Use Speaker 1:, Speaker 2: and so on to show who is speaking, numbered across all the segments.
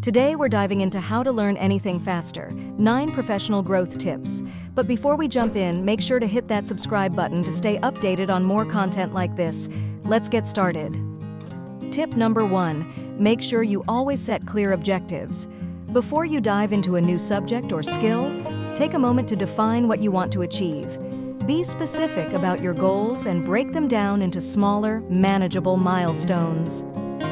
Speaker 1: Today we're diving into how to learn anything faster, 9 professional growth tips. But before we jump in, make sure to hit that subscribe button to stay updated on more content like this. Let's get started. Tip number 1, make sure you always set clear objectives. Before you dive into a new subject or skill, take a moment to define what you want to achieve. Be specific about your goals and break them down into smaller, manageable milestones.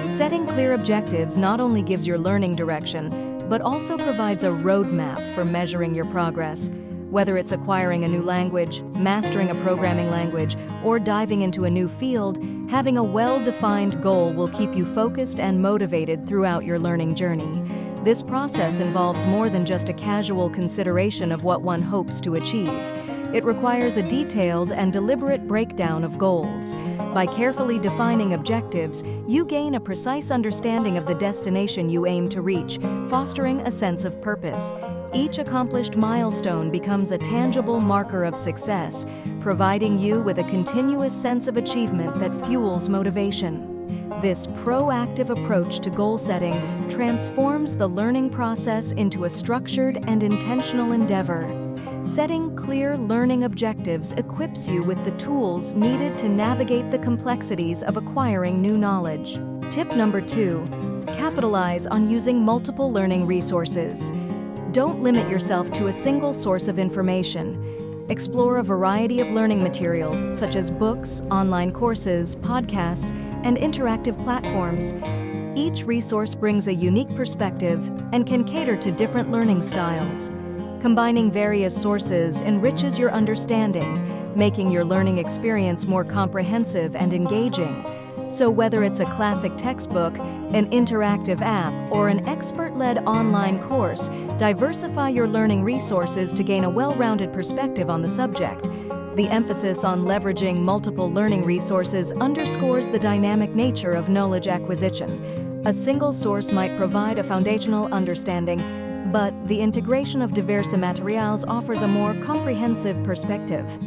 Speaker 1: Setting clear objectives not only gives your learning direction, but also provides a roadmap for measuring your progress. Whether it's acquiring a new language, mastering a programming language, or diving into a new field, having a well-defined goal will keep you focused and motivated throughout your learning journey. This process involves more than just a casual consideration of what one hopes to achieve. It requires a detailed and deliberate breakdown of goals. By carefully defining objectives, you gain a precise understanding of the destination you aim to reach, fostering a sense of purpose. Each accomplished milestone becomes a tangible marker of success, providing you with a continuous sense of achievement that fuels motivation. This proactive approach to goal setting transforms the learning process into a structured and intentional endeavor. Setting clear learning objectives equips you with the tools needed to navigate the complexities of acquiring new knowledge. Tip number 2, capitalize on using multiple learning resources. Don't limit yourself to a single source of information. Explore a variety of learning materials such as books, online courses, podcasts, and interactive platforms. Each resource brings a unique perspective and can cater to different learning styles. Combining various sources enriches your understanding, making your learning experience more comprehensive and engaging. So whether it's a classic textbook, an interactive app, or an expert-led online course, diversify your learning resources to gain a well-rounded perspective on the subject. The emphasis on leveraging multiple learning resources underscores the dynamic nature of knowledge acquisition. A single source might provide a foundational understanding, but the integration of diverse materials offers a more comprehensive perspective.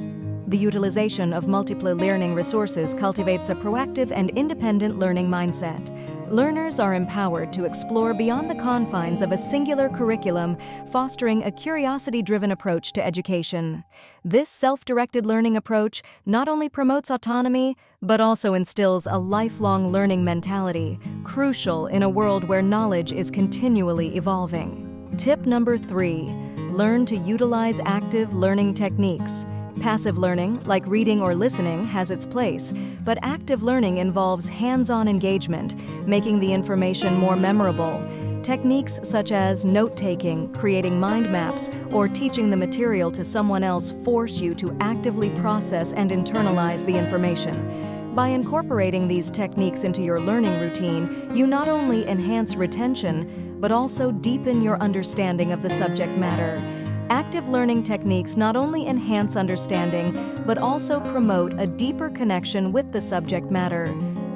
Speaker 1: The utilization of multiple learning resources cultivates a proactive and independent learning mindset. Learners are empowered to explore beyond the confines of a singular curriculum, fostering a curiosity-driven approach to education. This self-directed learning approach not only promotes autonomy, but also instills a lifelong learning mentality, crucial in a world where knowledge is continually evolving. Tip number 3, learn to utilize active learning techniques. Passive learning, like reading or listening, has its place, but active learning involves hands-on engagement, making the information more memorable. Techniques such as note-taking, creating mind maps, or teaching the material to someone else force you to actively process and internalize the information. By incorporating these techniques into your learning routine, you not only enhance retention, but also deepen your understanding of the subject matter. Active learning techniques not only enhance understanding, but also promote a deeper connection with the subject matter.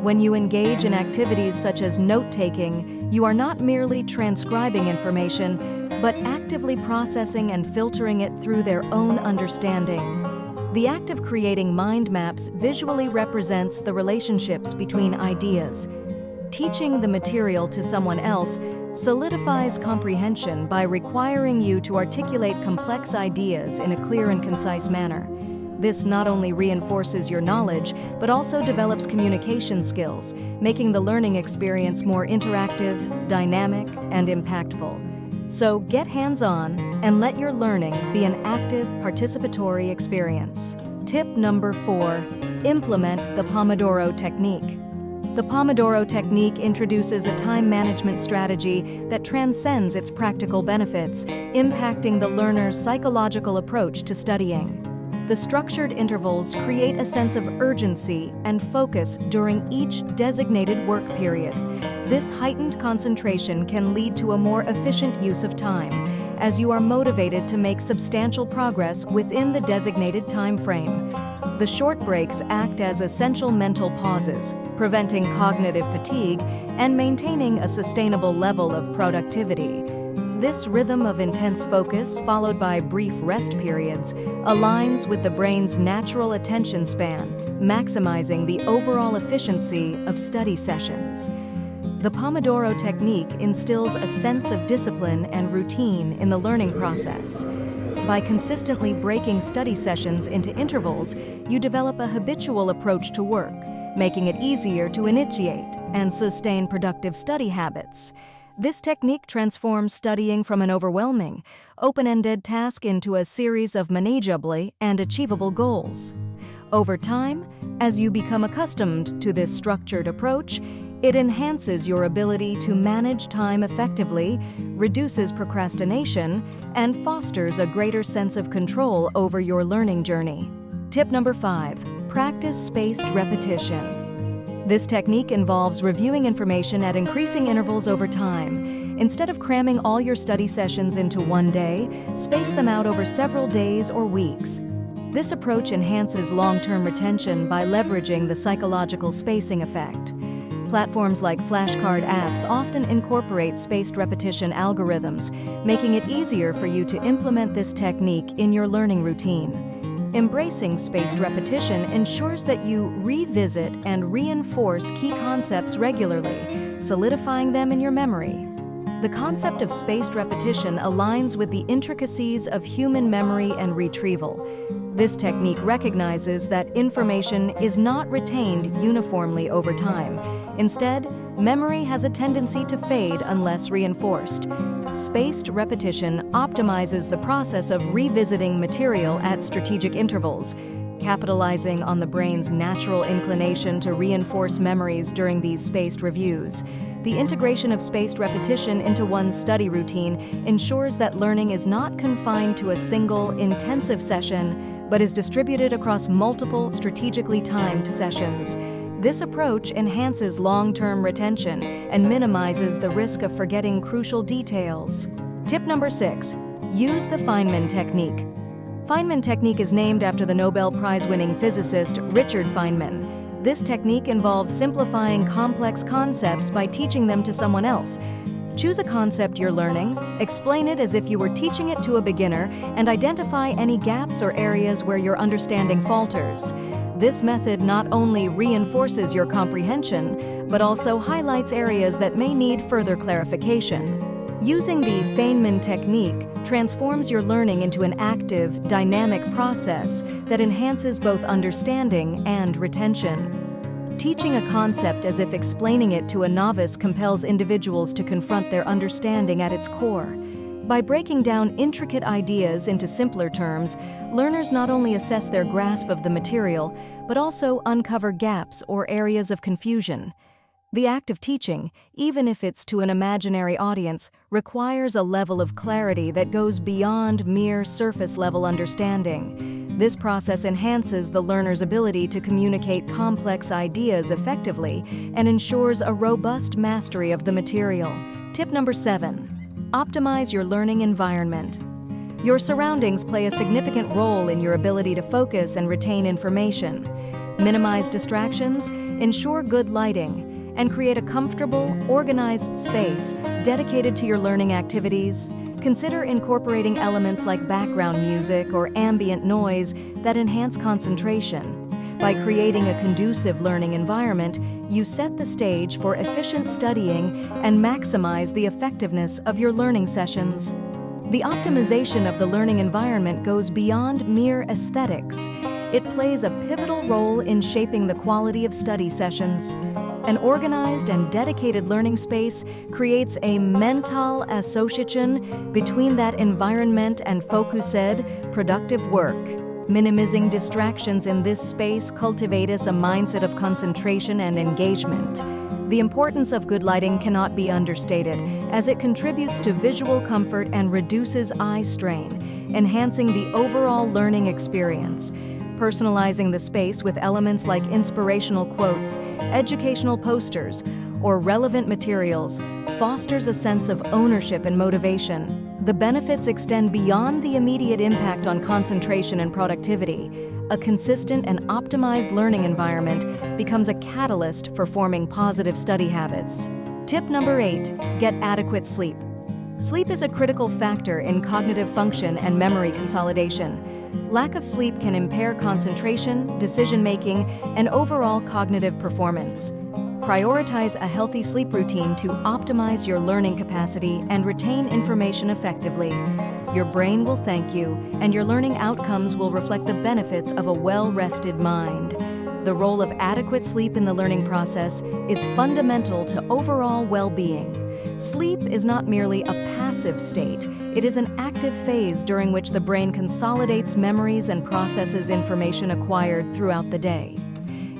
Speaker 1: When you engage in activities such as note-taking, you are not merely transcribing information, but actively processing and filtering it through their own understanding. The act of creating mind maps visually represents the relationships between ideas. Teaching the material to someone else solidifies comprehension by requiring you to articulate complex ideas in a clear and concise manner. This not only reinforces your knowledge, but also develops communication skills, making the learning experience more interactive, dynamic, and impactful. So get hands-on and let your learning be an active, participatory experience. Tip number 4, implement the Pomodoro technique. The Pomodoro technique introduces a time management strategy that transcends its practical benefits, impacting the learner's psychological approach to studying. The structured intervals create a sense of urgency and focus during each designated work period. This heightened concentration can lead to a more efficient use of time, as you are motivated to make substantial progress within the designated time frame. The short breaks act as essential mental pauses, preventing cognitive fatigue and maintaining a sustainable level of productivity. This rhythm of intense focus, followed by brief rest periods, aligns with the brain's natural attention span, maximizing the overall efficiency of study sessions. The Pomodoro technique instills a sense of discipline and routine in the learning process. By consistently breaking study sessions into intervals, you develop a habitual approach to work, making it easier to initiate and sustain productive study habits. This technique transforms studying from an overwhelming, open-ended task into a series of manageable and achievable goals. Over time, as you become accustomed to this structured approach, it enhances your ability to manage time effectively, reduces procrastination, and fosters a greater sense of control over your learning journey. Tip number 5. Practice spaced repetition. This technique involves reviewing information at increasing intervals over time. Instead of cramming all your study sessions into one day, space them out over several days or weeks. This approach enhances long-term retention by leveraging the psychological spacing effect. Platforms like flashcard apps often incorporate spaced repetition algorithms, making it easier for you to implement this technique in your learning routine. Embracing spaced repetition ensures that you revisit and reinforce key concepts regularly, solidifying them in your memory. The concept of spaced repetition aligns with the intricacies of human memory and retrieval. This technique recognizes that information is not retained uniformly over time. Instead, memory has a tendency to fade unless reinforced. Spaced repetition optimizes the process of revisiting material at strategic intervals, capitalizing on the brain's natural inclination to reinforce memories during these spaced reviews. The integration of spaced repetition into one's study routine ensures that learning is not confined to a single, intensive session, but is distributed across multiple, strategically timed sessions. This approach enhances long-term retention and minimizes the risk of forgetting crucial details. Tip number 6. Use the Feynman technique. Feynman technique is named after the Nobel Prize-winning physicist Richard Feynman. This technique involves simplifying complex concepts by teaching them to someone else. Choose a concept you're learning, explain it as if you were teaching it to a beginner, and identify any gaps or areas where your understanding falters. This method not only reinforces your comprehension, but also highlights areas that may need further clarification. Using the Feynman technique transforms your learning into an active, dynamic process that enhances both understanding and retention. Teaching a concept as if explaining it to a novice compels individuals to confront their understanding at its core. By breaking down intricate ideas into simpler terms, learners not only assess their grasp of the material, but also uncover gaps or areas of confusion. The act of teaching, even if it's to an imaginary audience, requires a level of clarity that goes beyond mere surface-level understanding. This process enhances the learner's ability to communicate complex ideas effectively and ensures a robust mastery of the material. Tip number 7. Optimize your learning environment. Your surroundings play a significant role in your ability to focus and retain information. Minimize distractions, ensure good lighting, and create a comfortable, organized space dedicated to your learning activities. Consider incorporating elements like background music or ambient noise that enhance concentration. By creating a conducive learning environment, you set the stage for efficient studying and maximize the effectiveness of your learning sessions. The optimization of the learning environment goes beyond mere aesthetics. It plays a pivotal role in shaping the quality of study sessions. An organized and dedicated learning space creates a mental association between that environment and focused, productive work. Minimizing distractions in this space cultivates a mindset of concentration and engagement. The importance of good lighting cannot be understated, as it contributes to visual comfort and reduces eye strain, enhancing the overall learning experience. Personalizing the space with elements like inspirational quotes, educational posters, or relevant materials fosters a sense of ownership and motivation. The benefits extend beyond the immediate impact on concentration and productivity. A consistent and optimized learning environment becomes a catalyst for forming positive study habits. Tip number 8, get adequate sleep. Sleep is a critical factor in cognitive function and memory consolidation. Lack of sleep can impair concentration, decision-making, and overall cognitive performance. Prioritize a healthy sleep routine to optimize your learning capacity and retain information effectively. Your brain will thank you, and your learning outcomes will reflect the benefits of a well-rested mind. The role of adequate sleep in the learning process is fundamental to overall well-being. Sleep is not merely a passive state, it is an active phase during which the brain consolidates memories and processes information acquired throughout the day.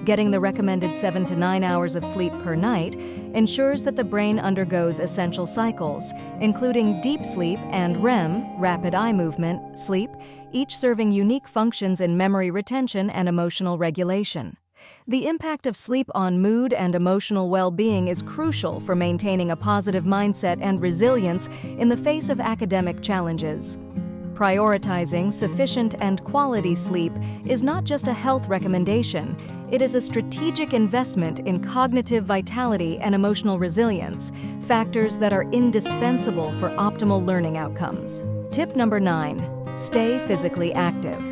Speaker 1: Getting the recommended 7 to 9 hours of sleep per night ensures that the brain undergoes essential cycles, including deep sleep and REM, rapid eye movement, sleep, each serving unique functions in memory retention and emotional regulation. The impact of sleep on mood and emotional well-being is crucial for maintaining a positive mindset and resilience in the face of academic challenges. Prioritizing sufficient and quality sleep is not just a health recommendation, it is a strategic investment in cognitive vitality and emotional resilience, factors that are indispensable for optimal learning outcomes. Tip number 9. Stay physically active.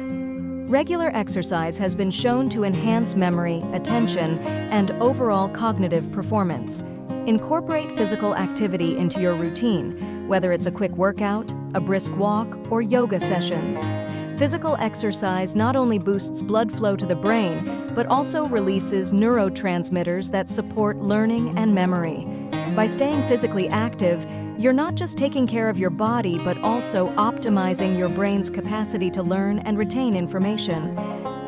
Speaker 1: Regular exercise has been shown to enhance memory, attention, and overall cognitive performance. Incorporate physical activity into your routine, whether it's a quick workout, a brisk walk, or yoga sessions. Physical exercise not only boosts blood flow to the brain, but also releases neurotransmitters that support learning and memory. By staying physically active, you're not just taking care of your body, but also optimizing your brain's capacity to learn and retain information.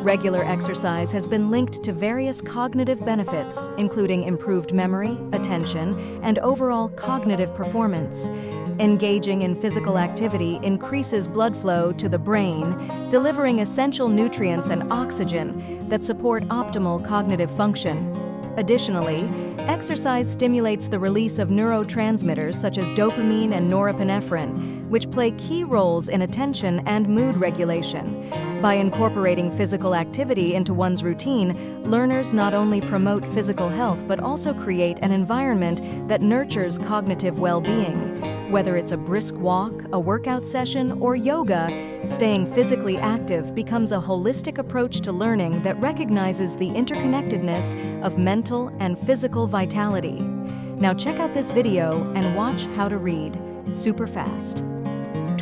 Speaker 1: Regular exercise has been linked to various cognitive benefits, including improved memory, attention, and overall cognitive performance. Engaging in physical activity increases blood flow to the brain, delivering essential nutrients and oxygen that support optimal cognitive function. Additionally, exercise stimulates the release of neurotransmitters such as dopamine and norepinephrine, which play key roles in attention and mood regulation. By incorporating physical activity into one's routine, learners not only promote physical health but also create an environment that nurtures cognitive well-being. Whether it's a brisk walk, a workout session, or yoga, staying physically active becomes a holistic approach to learning that recognizes the interconnectedness of mental and physical vitality. Now check out this video and watch how to read super fast.